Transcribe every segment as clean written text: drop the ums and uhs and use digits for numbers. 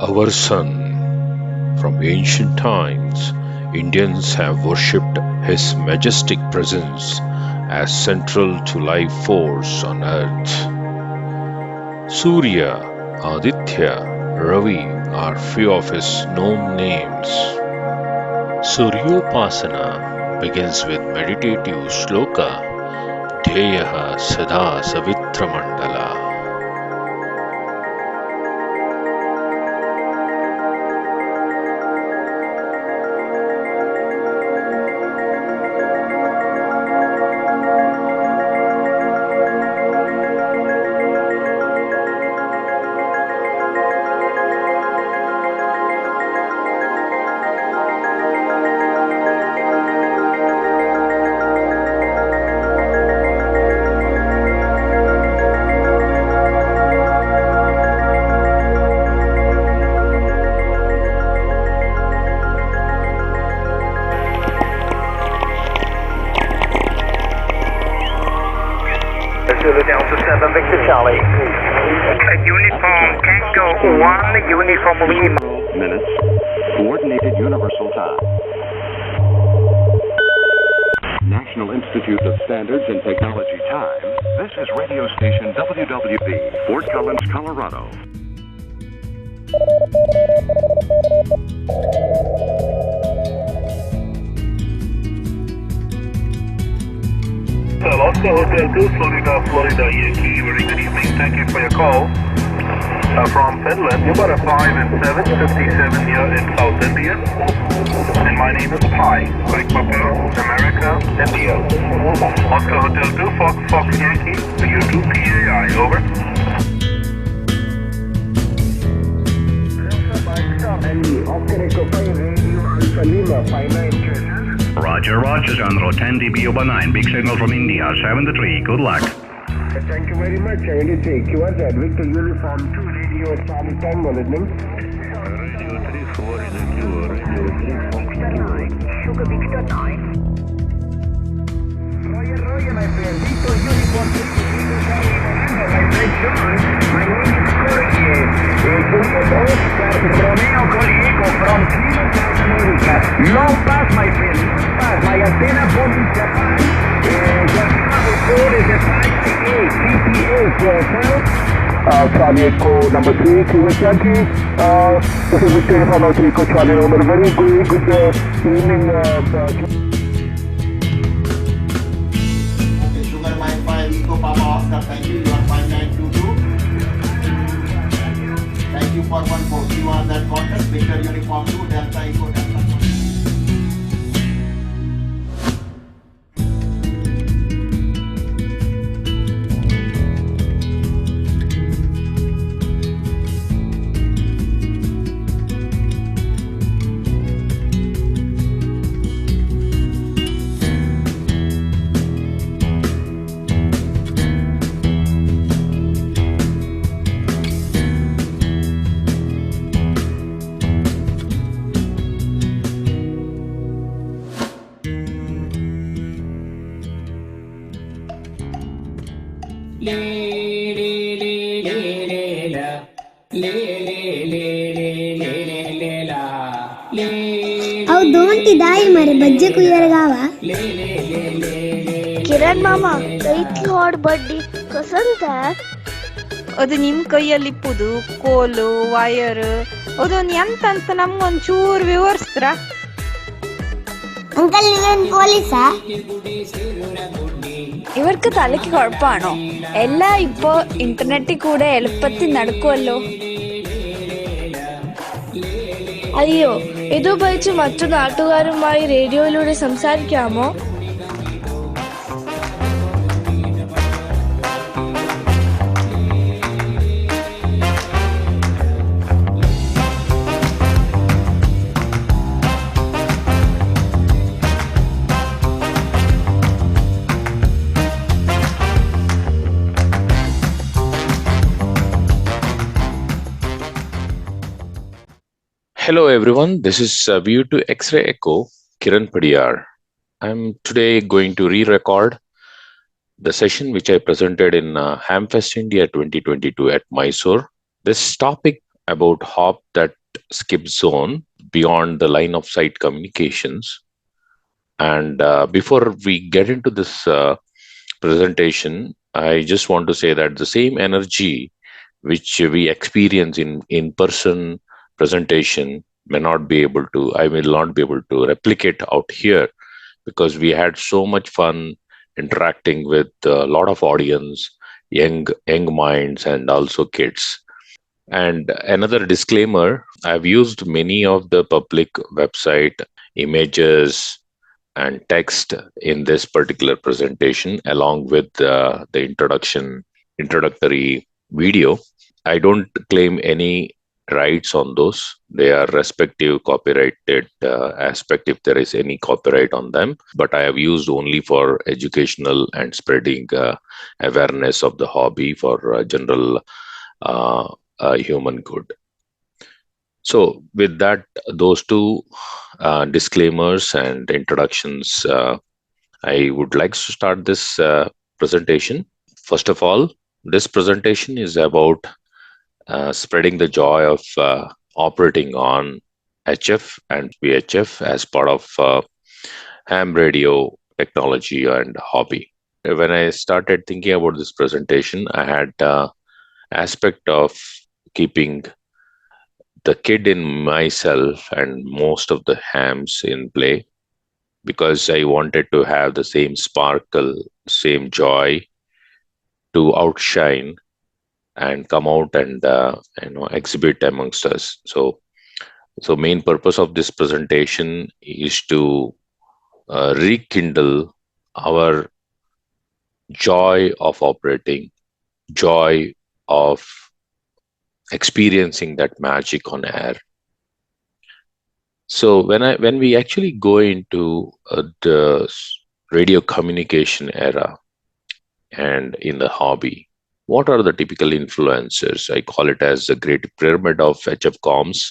Our sun. From ancient times, Indians have worshipped his majestic presence as central to life force on earth. Surya, Aditya, Ravi are few of his known names. Suryopasana begins with meditative sloka Dheyaha Sada Savitra Mandala. Down to 7 Victor Charlie. Uniform Tango 1, Uniform Lima. Minutes. Coordinated Universal Time. National Institute of Standards and Technology Time. This is radio station WWB, Fort Collins, Colorado. Oscar Hotel 2, Florida, Yankee. Very good evening. Thank you for your call. From Finland, you got a 5 and 7, 57 here in South India. And my name is Pi, like Papa, America, India. Oscar Hotel 2, Fox Yankee, U2 PAI, over. Oscar Echo 5, Radio Alpha Lima, 59 Roger, Chandro, 10 dB over 9, big signal from India, 7-3, good luck. Thank you very much. I will take you as Victor Uniform 2, Radio Charlie 10, monitoring. Radio 3, Florida, Radio 3, Fox 2. Sugar Victor 9. Roger, my friend. Victor Uniform 2, Radio Charlie 10, my friend John. My name is Jorge. Juliet Oscar Romeo Colieco from Kilo, South America. No pass, my friend. No pass. My antenna board in Japan. The code is a 538 PPA for South. Charlie Echo number 3, Kawasaki. This is Victor Uniform 3, Echo Charlie number. Very good evening. Sugar Mike 5, Eco Papa Oscar, thank you. You are 5922. Thank you for 140. You are that contact. Victor Uniform 2, Delta Eco Delta. अव दोन ती दाई मारे बज्जे कुयर गावा ಕಿರಣ್ ಮಾಮ ಕೈತ್ಲು ಹೊಡ್ ಬಡ್ಡಿ ಕಸಂತ ಅದು ನಿಮ್ ಕೈಯಲ್ಲಿಪ್ಪುದು ಕೋಲು ವಯರ್ ಅದೊಂದು ಎಂತಂತ ನಮ್ಗೊಂದ್ ಚೂರ್ ವಿವರಿಸ್ತ್ರ അങ്കിൾ ഇവൻ പോലീസാ ഇവർക്ക് തലയ്ക്ക് കുഴപ്പമാണോ? എല്ലാം ഇപ്പോ ഇന്റർനെറ്റിൽ കൂടെ എളുപ്പത്തിൽ നടക്കുമല്ലോ. അയ്യോ ഇതുപയോഗിച്ച് മറ്റു നാട്ടുകാരുമായി റേഡിയോയിലൂടെ സംസാരിക്കാമോ? Hello everyone, this is View to X-ray Echo, Kiran Padiyar. I'm today going to re-record the session which I presented in Hamfest India 2022 at Mysore. This topic about hop that skip zone beyond the line of sight communications. And before we get into this presentation, I just want to say that the same energy which we experience in in-person presentation may not be able to, I will not be able to replicate out here, because we had so much fun interacting with a lot of audience, young minds, and also kids. And another disclaimer, I've used many of the public website images and text in this particular presentation, along with the introductory video. I don't claim any rights on those. They are respective copyrighted aspect if there is any copyright on them. But I have used only for educational and spreading awareness of the hobby for general uh, human good. So, with that, those two disclaimers and introductions, I would like to start this presentation. First of all, this presentation is about spreading the joy of operating on HF and VHF as part of ham radio technology and hobby. When I started thinking about this presentation, I had aspect of keeping the kid in myself and most of the hams in play, because I wanted to have the same sparkle, same joy to outshine and come out and exhibit amongst us. So main purpose of this presentation is to rekindle our joy of operating, joy of experiencing that magic on air. So when we actually go into the radio communication era and in the hobby, what are the typical influencers? I call it as the great pyramid of HF comms.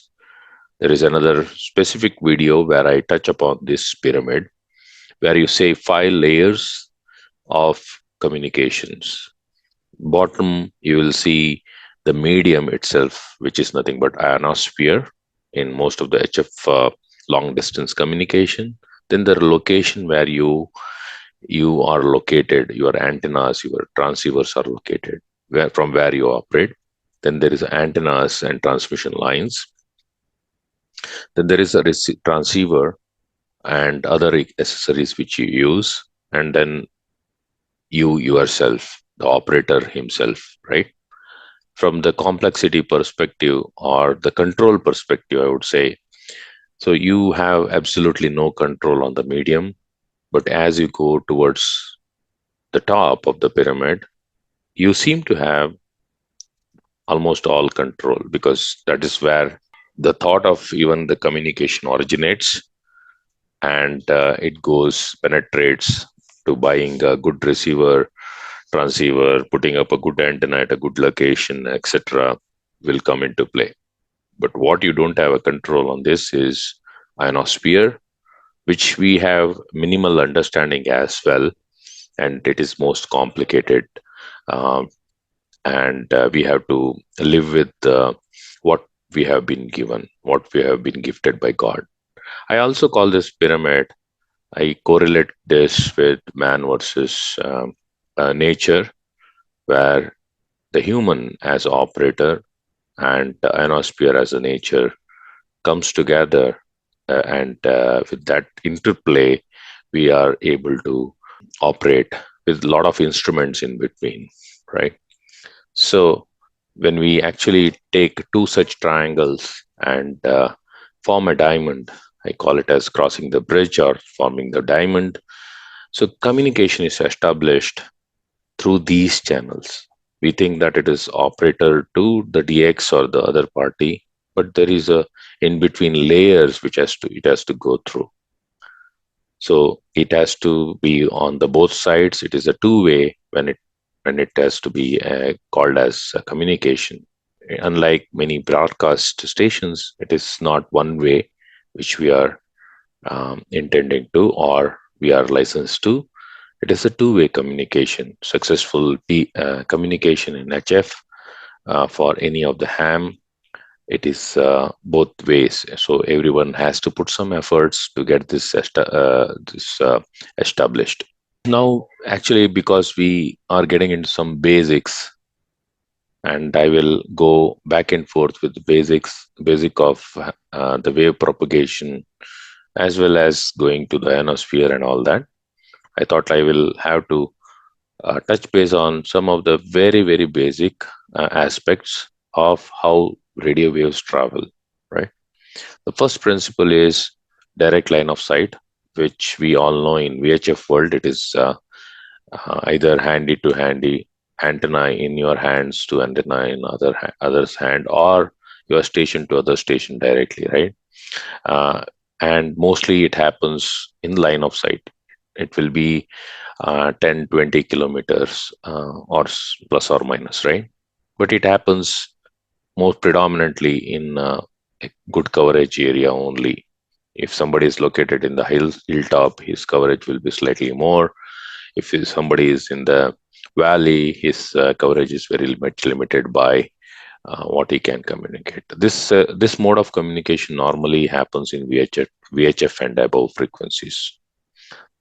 There is another specific video where I touch upon this pyramid, where you say 5 layers of communications. Bottom, you will see the medium itself, which is nothing but ionosphere in most of the HF long distance communication. Then the location where you are located, your antennas, your transceivers are located, from where you operate. Then there is antennas and transmission lines. Then there is a transceiver and other accessories which you use, and then you yourself, the operator himself, right? From the complexity perspective or the control perspective, I would say, so you have absolutely no control on the medium, but as you go towards the top of the pyramid, you seem to have almost all control, because that is where the thought of even the communication originates, and it goes, penetrates to buying a good receiver, transceiver, putting up a good antenna at a good location, etc., will come into play. But what you don't have a control on this is ionosphere, which we have minimal understanding as well, and it is most complicated. And we have to live with what we have been given, what we have been gifted by God. I also call this pyramid, I correlate this with man versus nature, where the human as operator and the ionosphere as a nature comes together, and with that interplay, we are able to operate with a lot of instruments in between, right? So when we actually take two such triangles and form a diamond, I call it as crossing the bridge or forming the diamond. So communication is established through these channels. We think that it is operator to the DX or the other party, but there is a in between layers which it has to go through. So it has to be on the both sides. It is a two-way when it has to be called as a communication. Unlike many broadcast stations, it is not one way, which we are intending to or we are licensed to. It is a two-way communication, successful communication in HF for any of the ham It is both ways. So everyone has to put some efforts to get this established. Now, actually, because we are getting into some basics, and I will go back and forth with the basic of the wave propagation, as well as going to the ionosphere and all that. I thought I will have to touch base on some of the very basic aspects of how radio waves travel. Right. The first principle is direct line of sight, which we all know in VHF world. It is either handy to handy, antenna in your hands to antenna in other's hand, or your station to other station directly, right? uh, and mostly it happens in line of sight. It will be 10 20 kilometers plus or minus, right? But it happens more predominantly in a good coverage area only. If somebody is located in the hilltop, his coverage will be slightly more. If somebody is in the valley, his coverage is very much limited by what he can communicate. This mode of communication normally happens in VHF and above frequencies.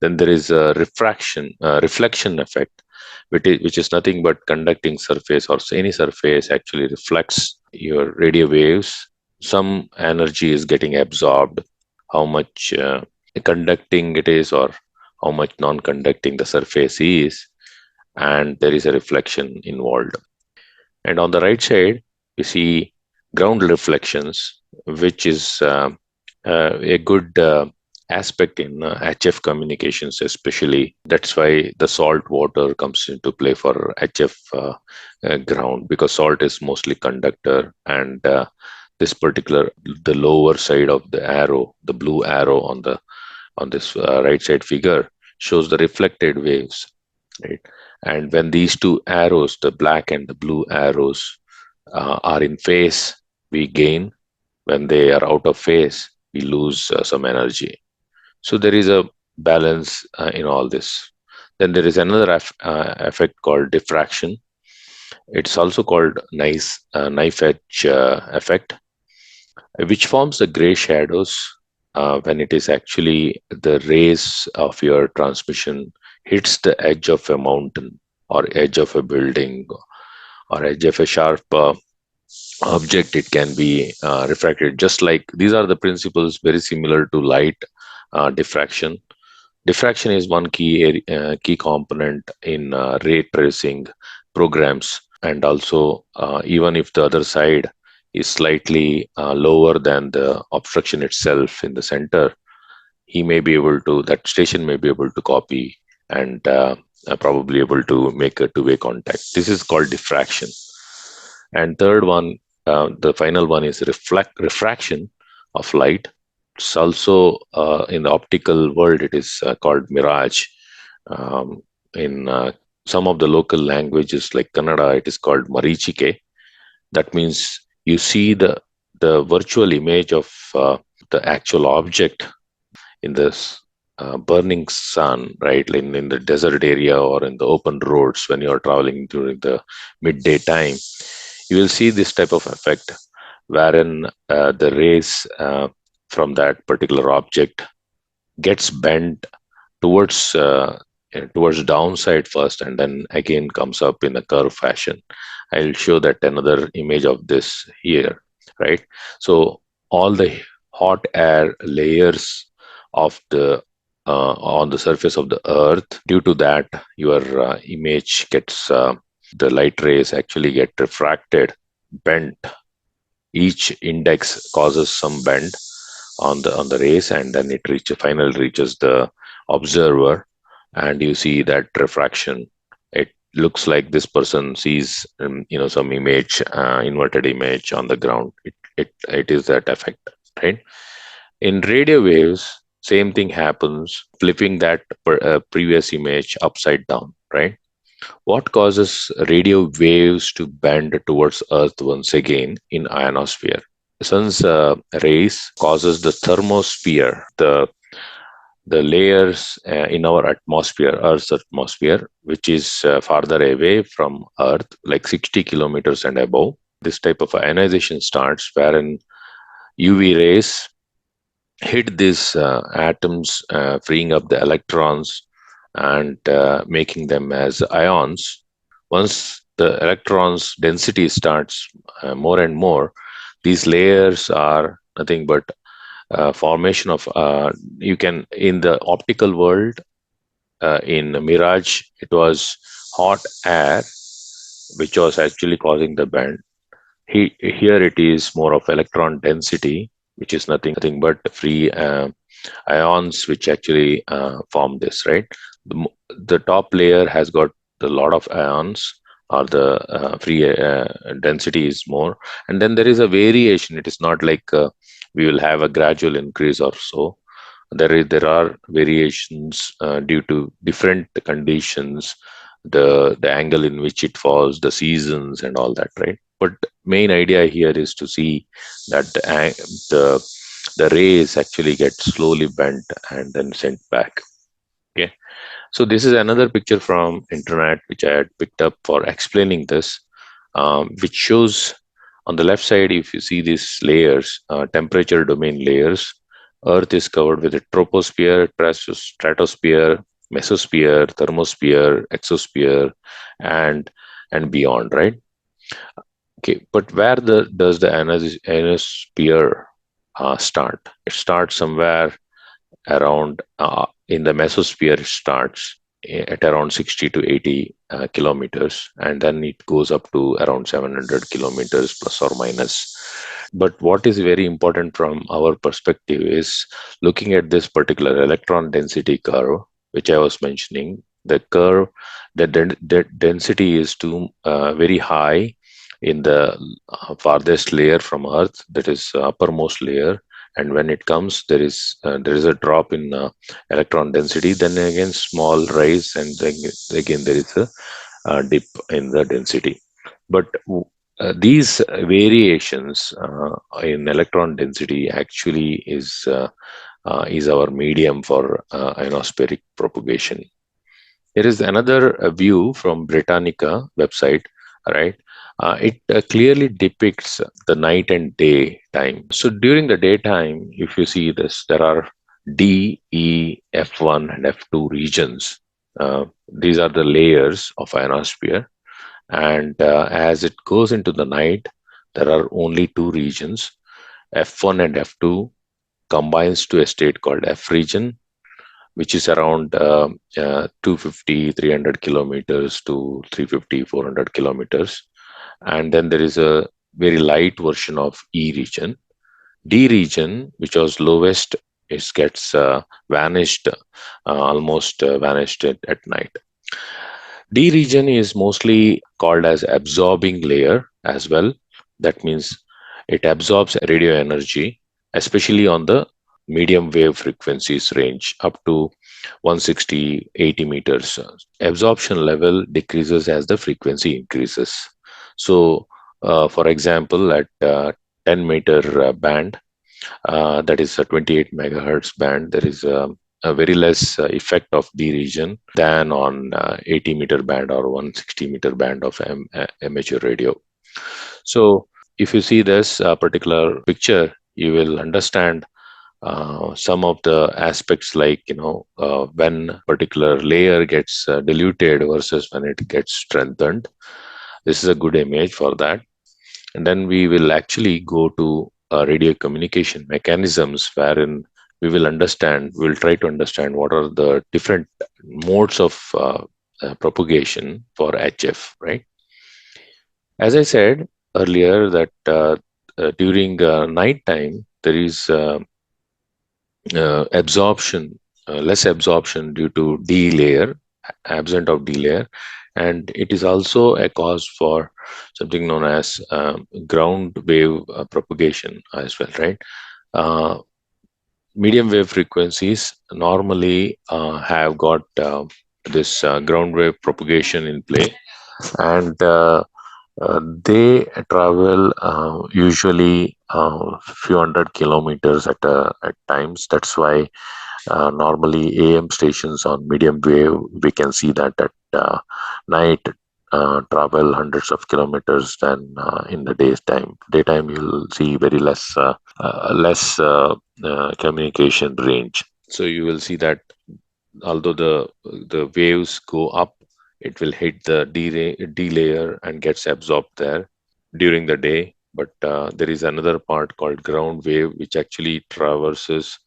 Then there is a reflection effect, which is nothing but conducting surface or any surface actually reflects your radio waves. Some energy is getting absorbed. How much conducting it is, or how much non-conducting the surface is, and there is a reflection involved. And on the right side, you see ground reflections, which is a good aspect in HF communications, especially. That's why the salt water comes into play for HF ground, because salt is mostly conductor, and this particular, the lower side of the arrow, the blue arrow on this right side figure, shows the reflected waves, right? And when these two arrows, the black and the blue arrows, are in phase, we gain. When they are out of phase, we lose some energy. So there is a balance in all this. Then there is another effect called diffraction. It's also called knife edge effect, which forms the gray shadows when it is actually the rays of your transmission hits the edge of a mountain, or edge of a building, or edge of a sharp object. It can be refracted. Just like these are the principles very similar to light diffraction. Diffraction is one key component in ray tracing programs, and also even if the other side is slightly lower than the obstruction itself in the center, he may be able to, that station may be able to copy, and probably able to make a two-way contact. This is called diffraction. And third one, the final one, is refraction of light. It's also in the optical world, it is called mirage. In some of the local languages like Kannada, it is called marichike. That means you see the virtual image of the actual object in this burning sun, right? In the desert area or in the open roads when you are traveling during the midday time, you will see this type of effect, wherein the rays from that particular object gets bent towards towards downside first, and then again comes up in a curve fashion. I'll show that another image of this here, right? So all the hot air layers of the on the surface of the earth, due to that, your image gets the light rays actually get refracted, bent. Each index causes some bend on the rays, and then it finally reaches the observer, and you see that refraction. It looks like this person sees some image, inverted image on the ground. It is that effect, right? In radio waves, same thing happens, flipping that previous image upside down, right? What causes radio waves to bend towards Earth once again in ionosphere? The sun's rays causes the thermosphere, the layers in our atmosphere, Earth's atmosphere, which is farther away from Earth, like 60 kilometers and above. this type of ionization starts, wherein UV rays hit these atoms, freeing up the electrons and making them as ions. Once the electrons density starts more and more, these layers are nothing but formation of you can in the optical world, in mirage it was hot air which was actually causing the bend. Here it is more of electron density, which is nothing but free ions which actually form this, right? The top layer has got a lot of ions, or the free density is more, and then there is a variation. It is not like we will have a gradual increase or so. There are variations due to different conditions, the angle in which it falls, the seasons, and all that, right? But main idea here is to see that the rays actually get slowly bent and then sent back. Okay, so this is another picture from internet which I had picked up for explaining this, which shows on the left side, if you see these layers, temperature domain layers, Earth is covered with a troposphere, stratosphere, mesosphere, thermosphere, exosphere, and beyond, right? Okay, but where does the ionosphere start? It starts somewhere around in the mesosphere. It starts at around 60 to 80 kilometers, and then it goes up to around 700 kilometers plus or minus. But what is very important from our perspective is looking at this particular electron density curve, which I was mentioning. The curve, the density is too very high in the farthest layer from Earth, that is uppermost layer, and when it comes, there is a drop in electron density. Then again, small rise, and then again there is a dip in the density. But these variations in electron density actually is our medium for ionospheric propagation. There is another view from Britannica website, right? It clearly depicts the night and day time. So during the daytime, if you see this, there are D, E, F1, and F2 regions. These are the layers of ionosphere. And as it goes into the night, there are only two regions. F1 and F2 combines to a state called F region, which is around 250, 300 kilometers to 350, 400 kilometers. And then there is a very light version of E region. D region, which was lowest, it gets vanished, almost vanished at night. D region is mostly called as absorbing layer as well. That means it absorbs radio energy, especially on the medium wave frequencies range up to 160, 80 meters. Absorption level decreases as the frequency increases. So, for example, at 10-meter band, that is a 28 megahertz band, there is a very less effect of D region than on 80-meter band or 160-meter band of amateur radio. So if you see this particular picture, you will understand some of the aspects, like when particular layer gets diluted versus when it gets strengthened. This is a good image for that. And then we will actually go to radio communication mechanisms, wherein we will try to understand what are the different modes of propagation for HF, right? As I said earlier, that during night time, there is absorption, less absorption due to D layer, absent of D layer, and it is also a cause for something known as ground wave propagation as well, right? Medium wave frequencies normally have got this ground wave propagation in play, and they travel usually few hundred kilometers at times. That's why normally AM stations on medium wave, we can see that at night travel hundreds of kilometers than in the daytime. Daytime, you'll see very less communication range. So you will see that although the waves go up, it will hit the D layer and gets absorbed there during the day. But there is another part called ground wave, which actually traverses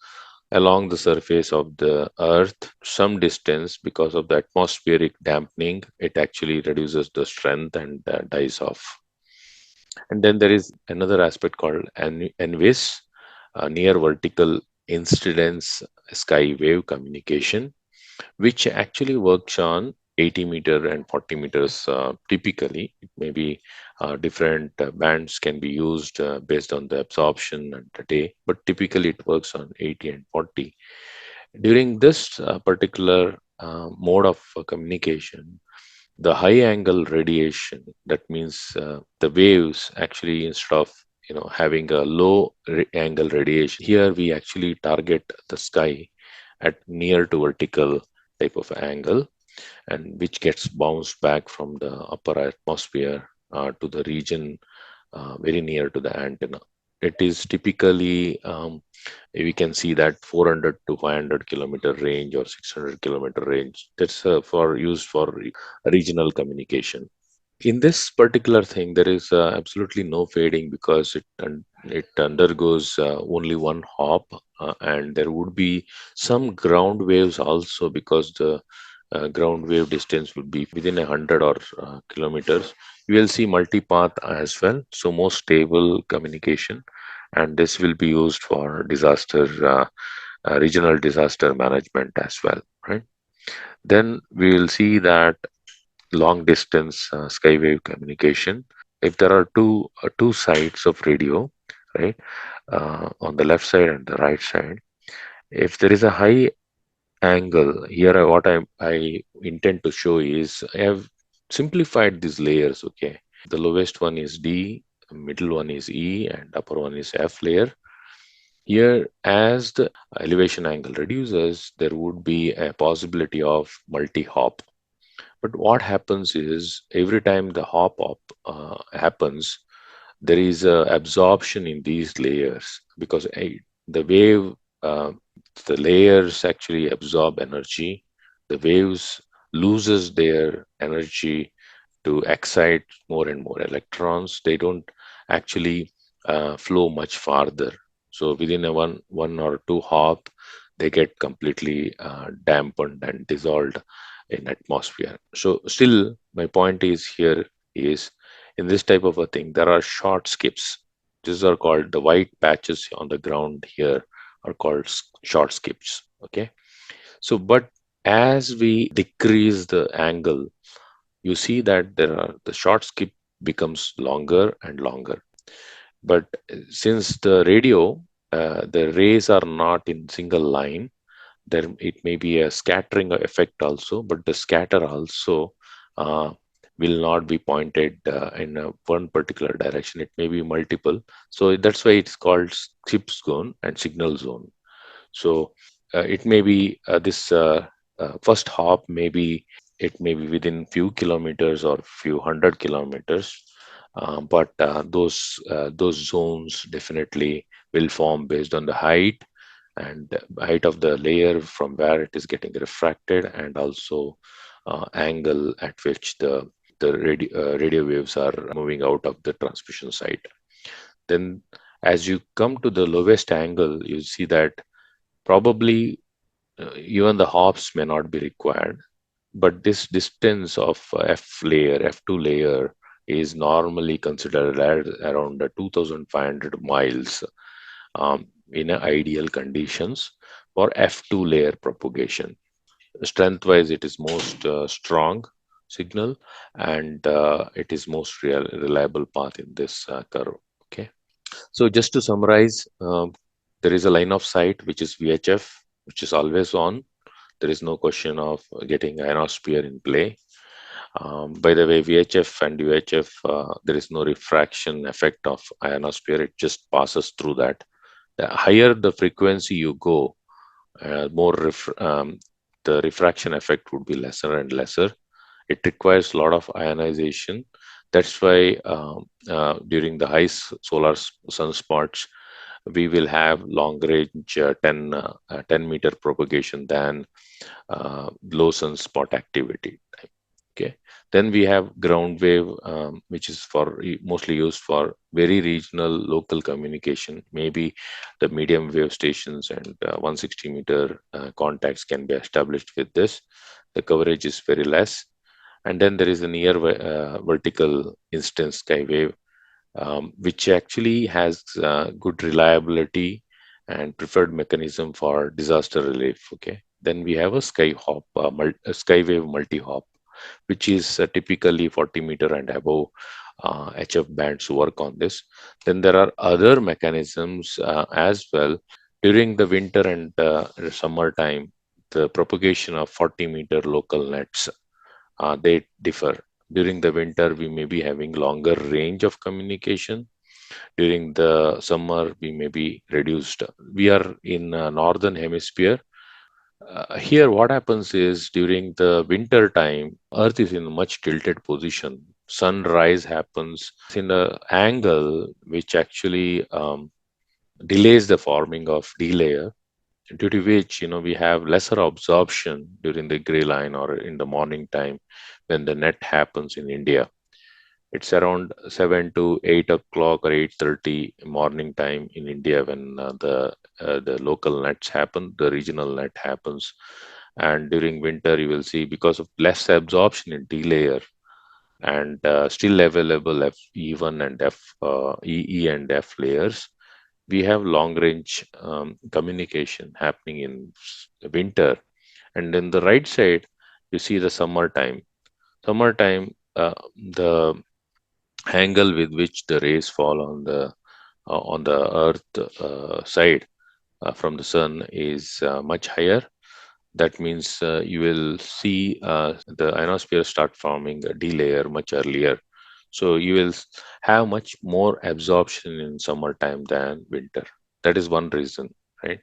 along the surface of the earth some distance. Because of the atmospheric dampening, it actually reduces the strength and dies off. And then there is another aspect called NVIS, near vertical incidence sky wave communication, which actually works on 80-meter and 40 meters typically. It may be different bands can be used based on the absorption and the day, but typically it works on 80 and 40. During this particular mode of communication, the high angle radiation, that means the waves actually, instead of having a low angle radiation, here we actually target the sky at near to vertical type of angle, and which gets bounced back from the upper atmosphere to the region very near to the antenna. It is typically we can see that 400 to 500-kilometer range or 600-kilometer range. That's for used for regional communication. In this particular thing, there is absolutely no fading because it undergoes only one hop, and there would be some ground waves also, because the ground wave distance would be within 100 or kilometers. You will see multipath as well, so more stable communication, and this will be used for regional disaster management as well, right? Then we will see that long distance skywave communication. If there are two sides of radio, right, on the left side and the right side, if there is a high angle here, what I intend to show is I have simplified these layers. Okay, the lowest one is D, middle one is E, and upper one is F layer. Here, as the elevation angle reduces, there would be a possibility of multi-hop. But what happens is every time the hop up happens, there is a absorption in these layers, because the wave, uh, the layers actually absorb energy. The waves loses their energy to excite more and more electrons. They don't actually flow much farther. So within a one or two hop, they get completely dampened and dissolved in atmosphere. So still, my point is here is, in this type of a thing, there are short skips. These are called the white patches on the ground here are called short skips. Okay. So, but as we decrease the angle, you see that the short skip becomes longer and longer. But since the radio, the rays are not in single line, there it may be a scattering effect also, but the scatter also uh, will not be pointed in one particular direction. It may be multiple. So that's why it's called skip zone and signal zone. So it may be this first hop, maybe it may be within few kilometers or few hundred kilometers, but those zones definitely will form based on the height and height of the layer from where it is getting refracted, and also angle at which the radio waves are moving out of the transmission site. Then, as you come to the lowest angle, you see that probably even the hops may not be required, but this distance of F layer, F2 layer, is normally considered at around 2,500 miles in ideal conditions for F2 layer propagation. Strength wise, it is most strong signal, and it is most reliable path in this curve. Okay. So just to summarize, there is a line of sight which is VHF, which is always on. There is no question of getting ionosphere in play. By the way, VHF and UHF, there is no refraction effect of ionosphere. It just passes through that. The higher the frequency you go, more the refraction effect would be lesser and lesser. It requires a lot of ionization. That's why during the solar sunspots, we will have long range 10-meter propagation than low sunspot activity. Okay. Then we have ground wave, which is mostly used for very regional local communication. Maybe the medium wave stations and 160-meter contacts can be established with this. The coverage is very less. And then there is a near vertical instance sky wave, which actually has good reliability and preferred mechanism for disaster relief. Okay. Then we have a a skywave multi-hop, which is typically 40-meter and above HF bands work on this. Then there are other mechanisms as well. During the winter and summertime, the propagation of 40-meter local nets, they differ. During the winter, we may be having longer range of communication. During the summer, we may be reduced. We are in northern hemisphere. Here, what happens is during the winter time, Earth is in a much tilted position. Sunrise happens in the angle which actually delays the forming of D layer, due to which we have lesser absorption during the gray line or in the morning time when the net happens in India. It's around 7 to 8 o'clock or 8:30 morning time in India when the local nets happen, the regional net happens. And during winter, you will see because of less absorption in D layer and still available F1 and EE and F layers, we have long range communication happening in winter. And then the right side, you see the summertime. Summertime, the angle with which the rays fall on the earth side from the sun is much higher. That means you will see the ionosphere start forming a D layer much earlier. So you will have much more absorption in summertime than winter. That is one reason, right?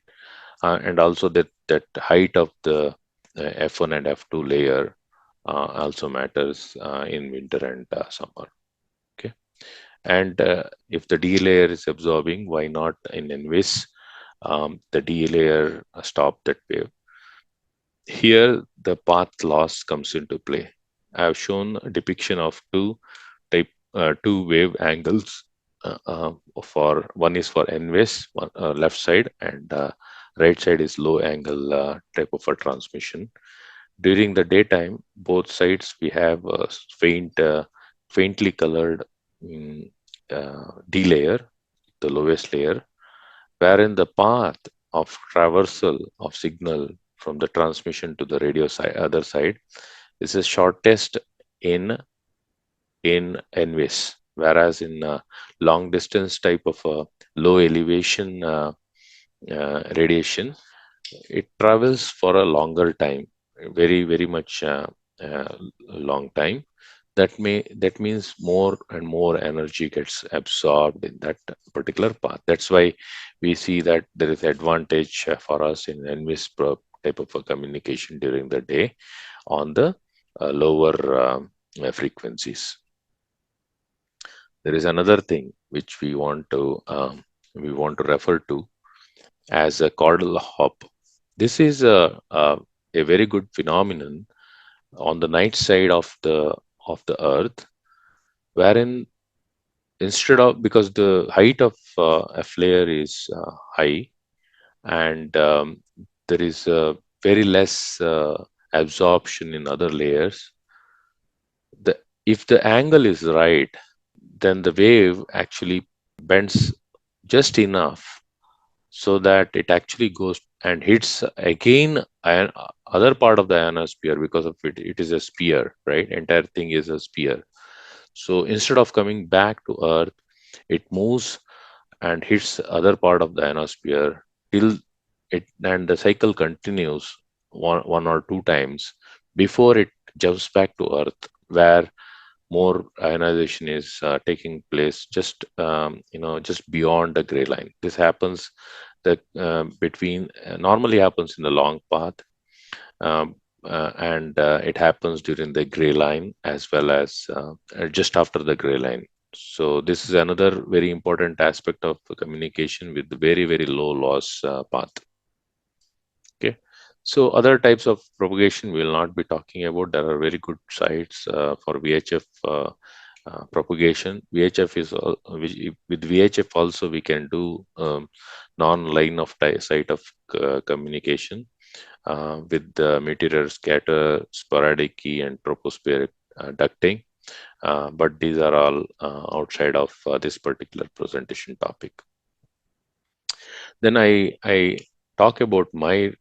And also that height of the F1 and F2 layer also matters in winter and summer. Okay. And if the D layer is absorbing, why not in NVIS the D layer stop that wave? Here, the path loss comes into play. I have shown a depiction of two wave angles. For one is for NVIS, left side, and right side is low angle type of a transmission. During the daytime, both sides we have a faintly colored mm, D layer, the lowest layer, wherein the path of traversal of signal from the transmission to the other side is the shortest in NVIS, whereas in long distance type of a low elevation radiation, it travels for a longer time, very much long time. That means more and more energy gets absorbed in that particular path. That's why we see that there is advantage for us in NVIS type of a communication during the day on the lower frequencies. There is another thing which we want to refer to as a caudal hop. This is a very good phenomenon on the night side of the Earth, wherein instead of, because the height of a flare is high, and there is very less absorption in other layers. If the angle is right, then the wave actually bends just enough so that it actually goes and hits again other part of the ionosphere. Because of it is a sphere, right? Entire thing is a sphere. So instead of coming back to Earth, it moves and hits other part of the ionosphere till it, and the cycle continues one or two times before it jumps back to Earth, where more ionization is taking place just beyond the gray line. This happens that between normally happens in the long path, and it happens during the gray line as well as just after the gray line. So this is another very important aspect of communication with very, very low loss path. Okay. So other types of propagation we will not be talking about. There are very good sites for VHF propagation. VHF is with VHF also we can do non-line of sight of communication with the meteor scatter, sporadic key, and tropospheric ducting. But these are all outside of this particular presentation topic. Then I talk about my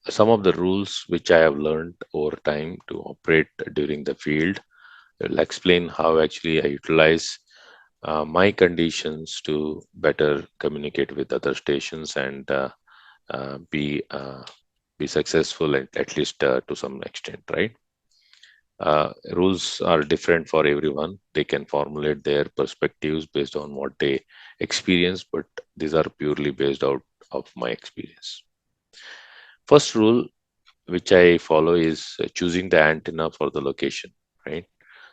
some of the rules which I have learned over time to operate during the field. I'll explain how actually I utilize my conditions to better communicate with other stations and be successful at least to some extent, right? Rules are different for everyone. They can formulate their perspectives based on what they experience, but these are purely based out of my experience. First rule which I follow is choosing the antenna for the location, right?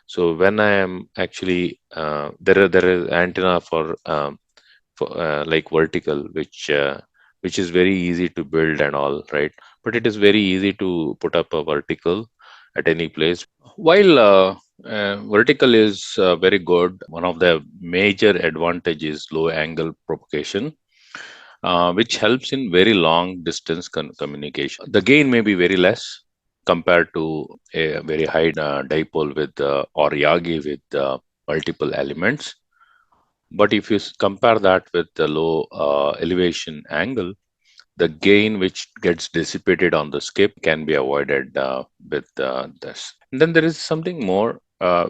So when I am actually there is antenna for like vertical, which is very easy to build and all, right? But it is very easy to put up a vertical at any place. While vertical is very good, one of the major advantage is low angle propagation, which helps in very long distance communication. The gain may be very less compared to a very high dipole with or Yagi with multiple elements. But if you compare that with the low elevation angle, the gain which gets dissipated on the skip can be avoided with this. And then there is something more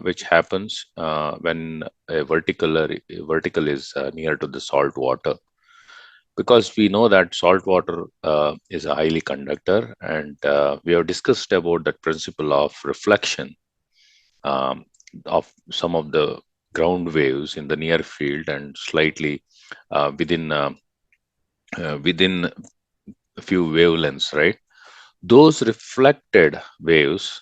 which happens when vertical is near to the salt water, because we know that salt water is a highly conductor, and we have discussed about that principle of reflection um, of some of the ground waves in the near field and slightly within a few wavelengths, right? Those reflected waves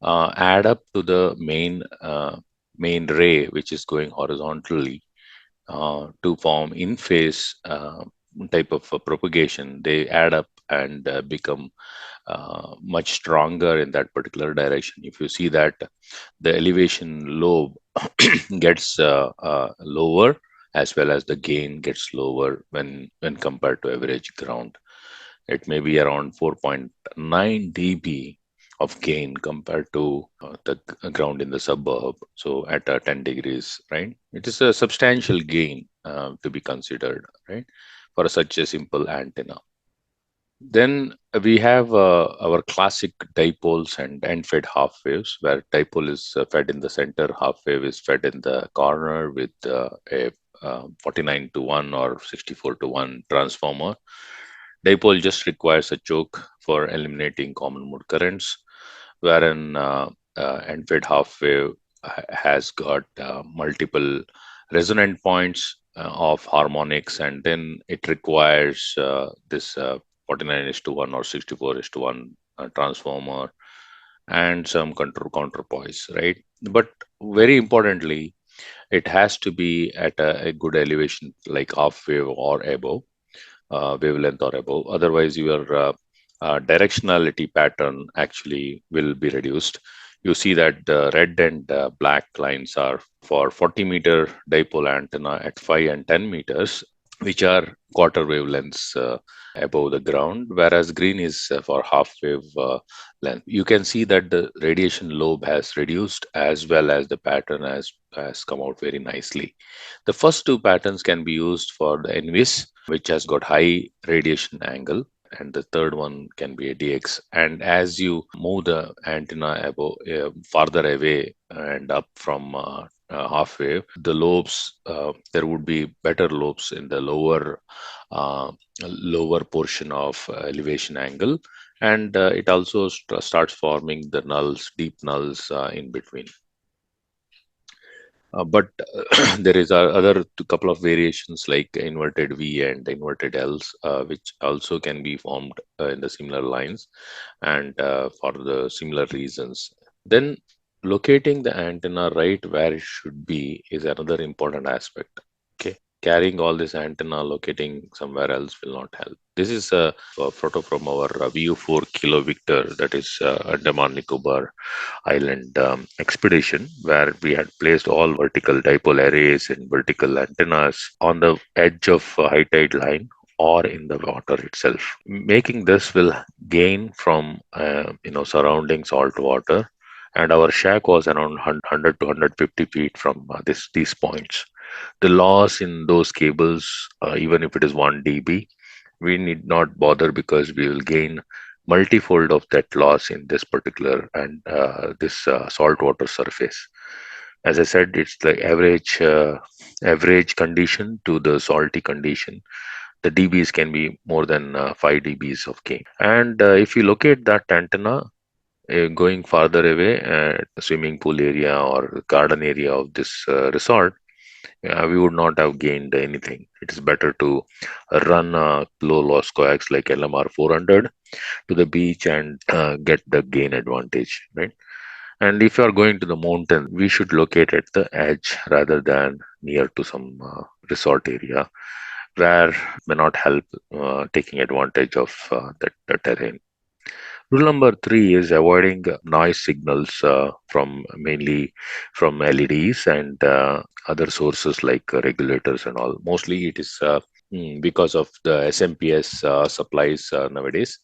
add up to the main ray, which is going horizontally to form in phase type of propagation. They add up and become much stronger in that particular direction. If you see that the elevation lobe gets lower, as well as the gain gets lower when compared to average ground. It may be around 4.9 dB of gain compared to the ground in the suburb. So at 10 degrees, right? It is a substantial gain to be considered, right? For such a simple antenna. Then we have our classic dipoles and end-fed half waves, where dipole is fed in the center, half wave is fed in the corner with a 49 to 1 or 64 to 1 transformer. Dipole just requires a choke for eliminating common mode currents, wherein end-fed half wave has got multiple resonant points of harmonics, and then it requires this 49 is to 1 or 64 is to 1 transformer and some counterpoise, right? But very importantly, it has to be at a good elevation, like half wave or above, wavelength or above. Otherwise, your directionality pattern actually will be reduced. You see that the red and black lines are for 40-meter dipole antenna at 5 and 10 meters, which are quarter wavelengths above the ground, whereas green is for half wave length. You can see that the radiation lobe has reduced as well as the pattern has come out very nicely. The first two patterns can be used for the NVIS, which has got high radiation angle, and the third one can be a DX. And as you move the antenna above, farther away and up from half wave, the lobes, there would be better lobes in the lower portion of elevation angle, and it also starts forming the nulls, deep nulls in between. But there is other couple of variations like inverted V and inverted Ls, which also can be formed in the similar lines and for the similar reasons. Then locating the antenna right where it should be is another important aspect. Okay, carrying all this antenna, locating somewhere else will not help. This is a photo from our VU4 Kilo Victor, that is Andaman Nicobar Island expedition, where we had placed all vertical dipole arrays and vertical antennas on the edge of high tide line or in the water itself. Making this will gain from surrounding salt water, and our shack was around 100 to 150 feet from these points. The loss in those cables, even if it is 1 dB, we need not bother because we will gain multifold of that loss in this particular and this saltwater surface. As I said, it's the average condition to the salty condition. The dBs can be more than 5 dBs of gain. And if you locate that antenna going farther away at the swimming pool area or garden area of this resort, we would not have gained anything. It is better to run low loss coax like LMR 400 to the beach and get the gain advantage, right? And if you are going to the mountain, we should locate at the edge rather than near to some resort area where may not help taking advantage of the terrain. Rule number three is avoiding noise signals from mainly from LEDs and other sources like regulators and all. Mostly it is because of the SMPS supplies nowadays,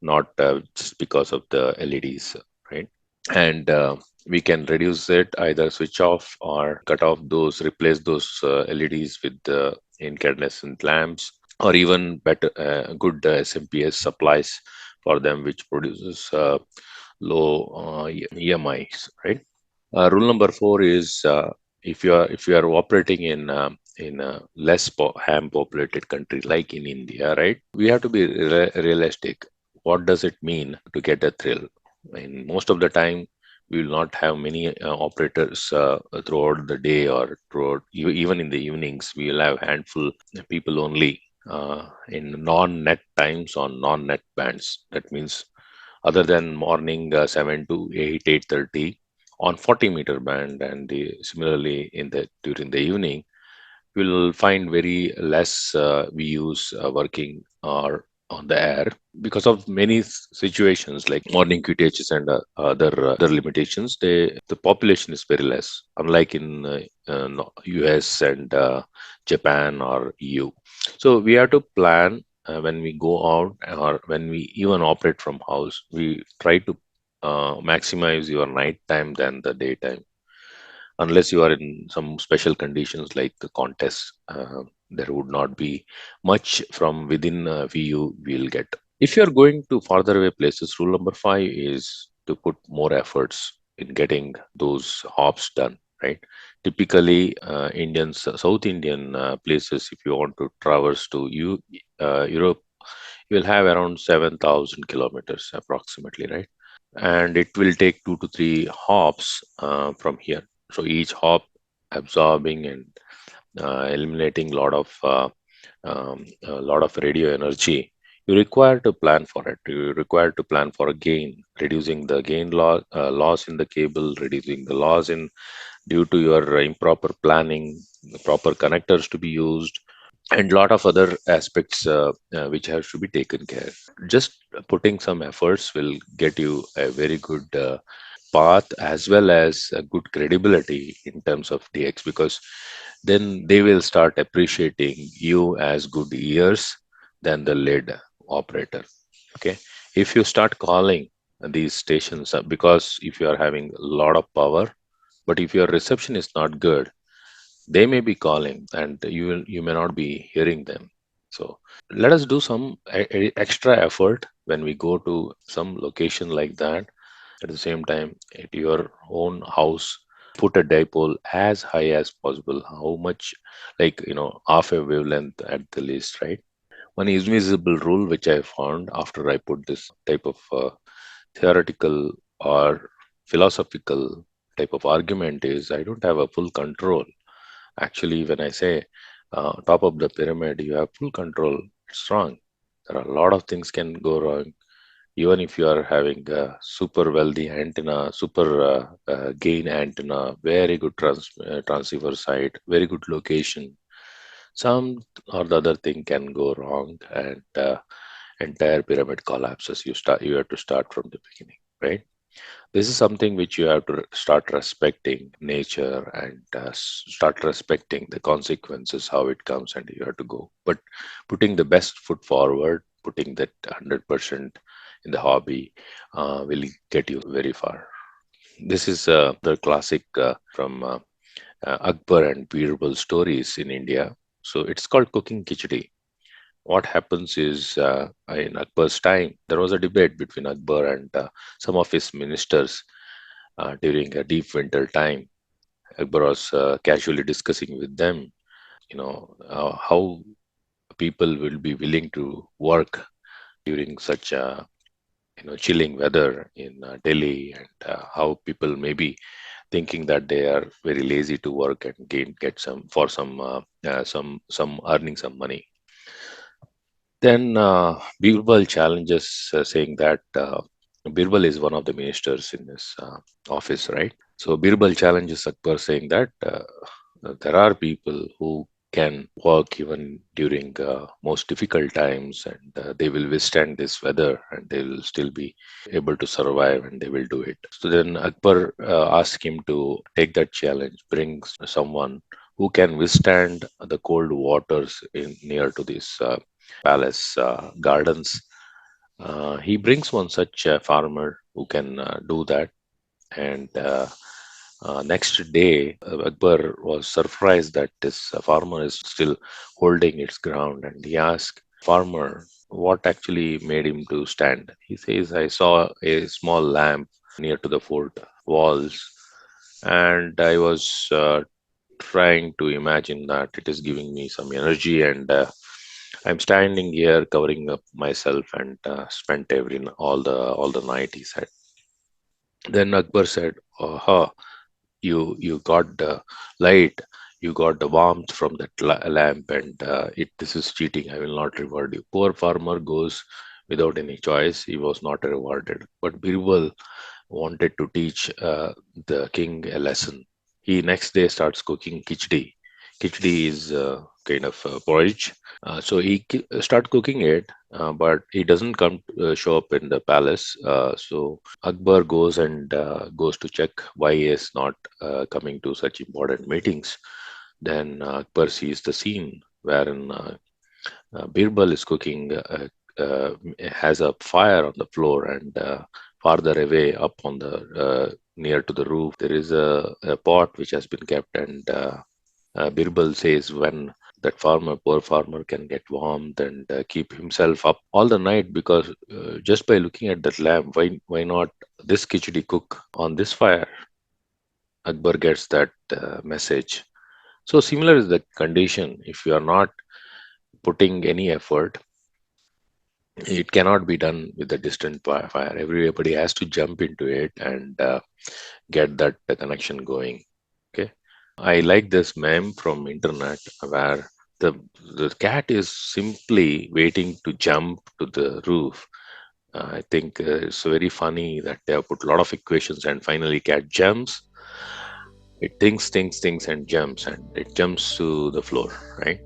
not just because of the LEDs, right? And we can reduce it, either switch off or cut off those, replace those LEDs with incandescent lamps, or even better good SMPS supplies for them, which produces low EMIs, right? Rule number four is if you are operating in a less ham populated country like in India, right? We have to be realistic. What does it mean to get a thrill? In most of the time, we will not have many operators throughout the day or throughout even in the evenings. We will have handful people only in non-net times on non-net bands. That means other than morning 7 to 8, 8:30 on 40-meter band, and similarly in the during the evening you'll find very less we use working or on the air because of many situations like morning QTHs and other limitations. The population is very less, unlike in US and Japan or EU. So we have to plan when we go out or when we even operate from house. We try to maximize your night time than the daytime, unless you are in some special conditions like the contest. There would not be much from within VU we'll get. If you're going to farther away places, rule number five is to put more efforts in getting those hops done, right? Typically, South Indian places, if you want to traverse to Europe, you will have around 7,000 kilometers approximately, right? And it will take 2 to 3 hops from here. So each hop absorbing and eliminating a lot of radio energy. You require to plan for it. You require to plan for a gain, reducing the loss in the cable, reducing the loss in due to your improper planning, the proper connectors to be used, and lot of other aspects which have to be taken care. Just putting some efforts will get you a very good path as well as a good credibility in terms of DX, because then they will start appreciating you as good ears than the lead operator. Okay, if you start calling these stations because if you are having a lot of power, but if your reception is not good, they may be calling and you may not be hearing them. So let us do some extra effort when we go to some location like that. At the same time, at your own house, put a dipole as high as possible. How much? Like, half a wavelength at the least, right? One invisible rule which I found after I put this type of theoretical or philosophical type of argument is I don't have a full control. Actually, when I say top of the pyramid, you have full control, it's wrong. There are a lot of things can go wrong. Even if you are having a super wealthy antenna, super gain antenna, very good transceiver site, very good location, some or the other thing can go wrong, and entire pyramid collapses. You have to start from the beginning, right? This is something which you have to start respecting nature, and start respecting the consequences, how it comes, and you have to go. But putting the best foot forward, putting that 100% in the hobby will get you very far. This is the classic from Akbar and Birbal stories in India. So it's called cooking khichdi. What happens is, in Akbar's time, there was a debate between Akbar and some of his ministers during a deep winter time. Akbar was casually discussing with them, how people will be willing to work during such chilling weather in Delhi, and how people may be thinking that they are very lazy to work and get some earning some money. Then Birbal challenges, saying that Birbal is one of the ministers in his office, right? So Birbal challenges Akbar, saying that there are people who can work even during most difficult times, and they will withstand this weather, and they will still be able to survive, and they will do it. So then Akbar asked him to take that challenge, bring someone who can withstand the cold waters near to this palace gardens. He brings one such farmer who can do that, and next day, Akbar was surprised that this farmer is still holding its ground, and he asked farmer what actually made him to stand. He says, "I saw a small lamp near to the fort walls, and I was trying to imagine that it is giving me some energy, and I'm standing here covering up myself, and spent all the night." He said. Then Akbar said, "Aha, you got the light, you got the warmth from that lamp, and it this is cheating. I will not reward you." Poor farmer goes without any choice. He was not rewarded. But Birbal wanted to teach the king a lesson. He next day starts cooking khichdi. Khichdi is kind of porridge. So he start cooking it, but he doesn't come show up in the palace. So Akbar goes to check why he is not coming to such important meetings. Then Akbar sees the scene wherein Birbal is cooking, has a fire on the floor, and farther away up on the near to the roof there is a pot which has been kept, and Birbal says, when that poor farmer, can get warmth and keep himself up all the night, because just by looking at that lamp, why not this khichdi cook on this fire? Akbar gets that message. So similar is the condition. If you are not putting any effort, it cannot be done with a distant fire. Everybody has to jump into it and get that connection going. Okay. I like this meme from internet where the cat is simply waiting to jump to the roof. I think it's very funny that they have put a lot of equations, and finally cat jumps. It thinks, and jumps, and it jumps to the floor, right?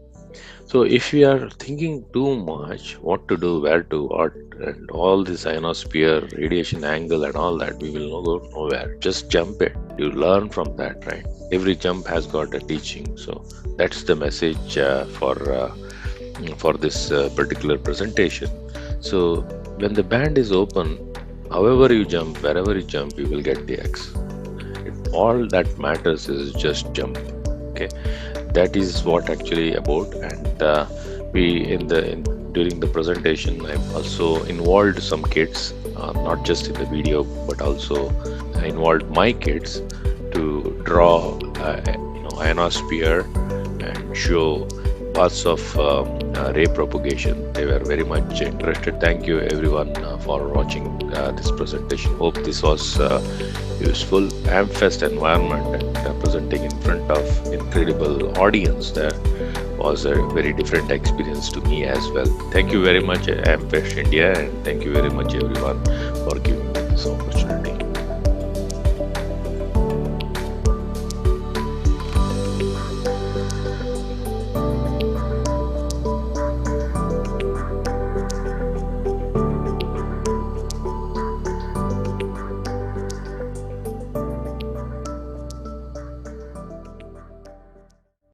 So if we are thinking too much, what to do, where to, what, and all this ionosphere, radiation angle, and all that, we will go nowhere. Just jump it. You learn from that, right? Every jump has got a teaching. So that's the message for this particular presentation. So when the band is open, however you jump, wherever you jump, you will get the X. All that matters is just jump. Okay, that is what actually about. And during the presentation, I've also involved some kids, not just in the video, but also I involved my kids to draw ionosphere and show parts of ray propagation. They were very much interested. Thank you everyone for watching this presentation. Hope this was useful. Hamfest environment and presenting in front of incredible audience there was a very different experience to me as well. Thank you very much, Hamfest India, and thank you very much everyone for giving me this opportunity.